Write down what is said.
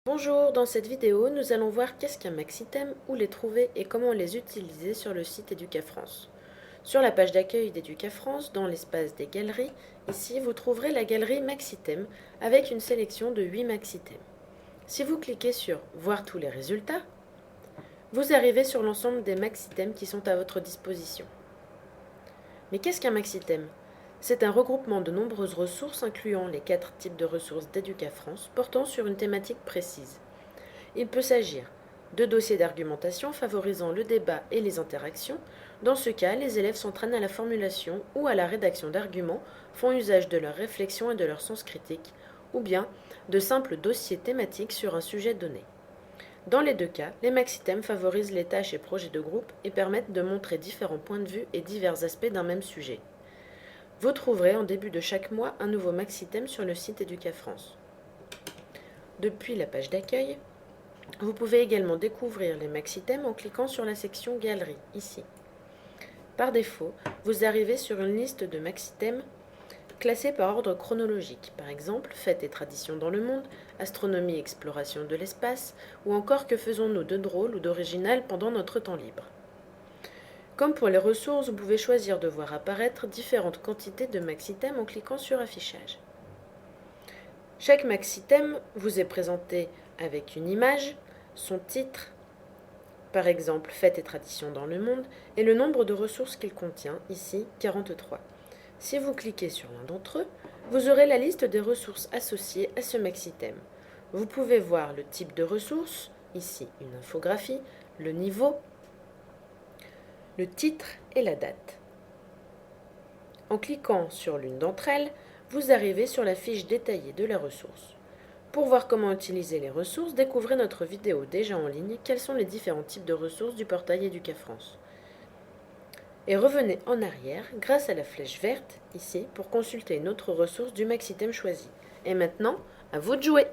Bonjour, dans cette vidéo, nous allons voir qu'est-ce qu'un maxi-thème, où les trouver et comment les utiliser sur le site EducaFrance. Sur la page d'accueil d'EducaFrance, dans l'espace des galeries, ici vous trouverez la galerie maxi-thème avec une sélection de 8 maxi-thèmes. Si vous cliquez sur Voir tous les résultats, vous arrivez sur l'ensemble des maxi-thèmes qui sont à votre disposition. Mais qu'est-ce qu'un maxi-thème ? C'est un regroupement de nombreuses ressources incluant les 4 types de ressources d'EducaFrance portant sur une thématique précise. Il peut s'agir de dossiers d'argumentation favorisant le débat et les interactions. Dans ce cas, les élèves s'entraînent à la formulation ou à la rédaction d'arguments, font usage de leur réflexion et de leur sens critique, ou bien de simples dossiers thématiques sur un sujet donné. Dans les deux cas, les maxi-thèmes favorisent les tâches et projets de groupe et permettent de montrer différents points de vue et divers aspects d'un même sujet. Vous trouverez en début de chaque mois un nouveau maxi-thème sur le site EducaFrance. Depuis la page d'accueil, vous pouvez également découvrir les maxi-thèmes en cliquant sur la section Galerie, ici. Par défaut, vous arrivez sur une liste de maxi-thèmes classés par ordre chronologique, par exemple Fêtes et traditions dans le monde, Astronomie et exploration de l'espace, ou encore Que faisons-nous de drôle ou d'original pendant notre temps libre. Comme pour les ressources, vous pouvez choisir de voir apparaître différentes quantités de maxi-thèmes en cliquant sur Affichage. Chaque maxi-thème vous est présenté avec une image, son titre, par exemple Fêtes et traditions dans le monde, et le nombre de ressources qu'il contient, ici 43. Si vous cliquez sur l'un d'entre eux, vous aurez la liste des ressources associées à ce maxi-thème. Vous pouvez voir le type de ressource, ici une infographie, le niveau, le titre et la date. En cliquant sur l'une d'entre elles, vous arrivez sur la fiche détaillée de la ressource. Pour voir comment utiliser les ressources, découvrez notre vidéo déjà en ligne, quels sont les différents types de ressources du portail EducaFrance. Et revenez en arrière grâce à la flèche verte, ici, pour consulter une autre ressource du maxi-thème choisi. Et maintenant, à vous de jouer!